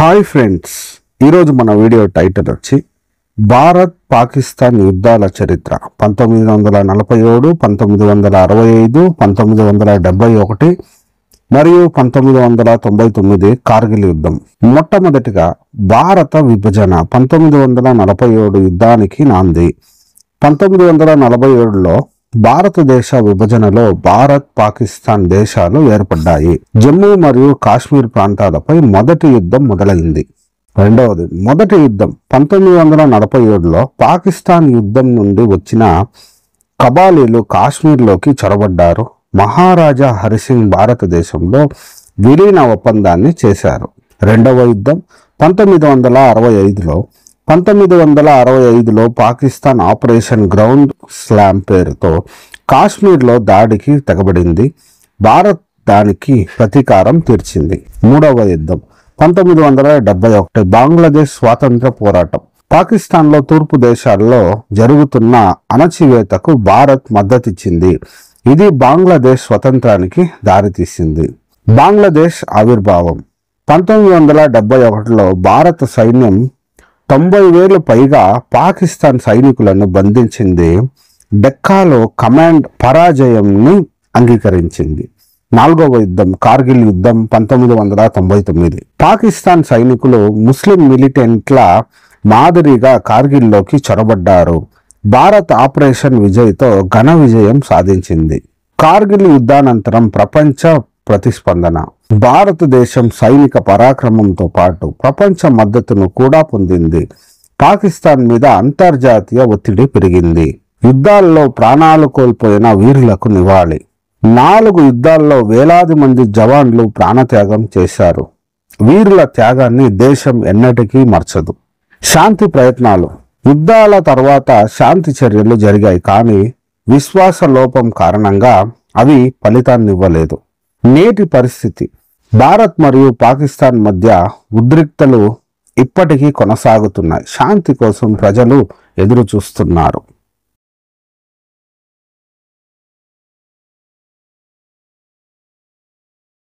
Hi friends, ఈరోజు మన video title వచ్చి భారత్ పాకిస్తాన్ యుద్ధాల చరిత్ర 1947, 1965, 1971 మరియు 1999 కార్గిల్ యుద్ధం. మొట్టమొదటిగా భారత విభజన 1947 యుద్ధానికి నాంది. 1947లో భారతదేశ విభజనలో భారత్ పాకిస్తాన్ దేశాలు ఏర్పడ్డాయి. జమ్మూ మరియు కాశ్మీర్ ప్రాంతాలపై మొదటి యుద్ధం మొదలైంది. రెండవది మొదటి యుద్ధం 1947లో పాకిస్తాన్ యుద్ధం నుండి వచ్చిన కబాలీలు కాశ్మీర్లోకి చొరబడ్డారు. మహారాజా హరిసింగ్ భారతదేశంలో విలీన ఒప్పందాన్ని చేశారు. రెండవ యుద్ధం 1965లో 1965లో పాకిస్తాన్ ఆపరేషన్ గ్రౌండ్ స్లామ్ పేరుతో కాశ్మీర్లో దాడికి తెగబడింది. భారత్ దానికి ప్రతీకారం తీర్చింది. మూడవ యుద్ధం 1971 బంగ్లాదేశ్ స్వాతంత్ర పోరాటం. పాకిస్తాన్లో తూర్పు దేశాల్లో జరుగుతున్న అణచివేతకు భారత్ మద్దతిచ్చింది. ఇది బంగ్లాదేశ్ స్వతంత్రానికి దారితీసింది. బంగ్లాదేశ్ ఆవిర్భావం 1971లో భారత సైన్యం 90,000 పైగా పాకిస్తాన్ సైనికులను బంధించింది. డెక్కాలో కమాండ్ పరాజయంని అంగీకరించింది. నాలుగవ యుద్ధం కార్గిల్ యుద్ధం 1999. పాకిస్తాన్ సైనికులు ముస్లిం మిలిటెంట్ల మాదిరిగా కార్గిల్లోకి చొరబడ్డారు. భారత్ ఆపరేషన్ విజయ్తో ఘన విజయం సాధించింది. కార్గిల్ యుద్ధానంతరం ప్రపంచ ప్రతిస్పందన. భారతదేశం సైనిక పరాక్రమంతో పాటు ప్రపంచ మద్దతును కూడా పొందింది. పాకిస్తాన్ మీద అంతర్జాతీయ ఒత్తిడి పెరిగింది. యుద్ధాల్లో ప్రాణాలు కోల్పోయిన వీరులకు నివాళి. 4 యుద్ధాల్లో వేలాది మంది జవాన్లు ప్రాణత్యాగం చేశారు. వీరుల త్యాగాన్ని దేశం ఎన్నటికీ మర్చదు. శాంతి ప్రయత్నాలు. యుద్ధాల తర్వాత శాంతి చర్యలు జరిగాయి, కానీ విశ్వాస లోపం కారణంగా అవి ఫలితాన్నివ్వలేదు. నేటి పరిస్థితి. భారత్ మరియు పాకిస్తాన్ మధ్య ఉద్రిక్తలు ఇప్పటికీ కొనసాగుతున్నాయి. శాంతి కోసం ప్రజలు ఎదురు చూస్తున్నారు.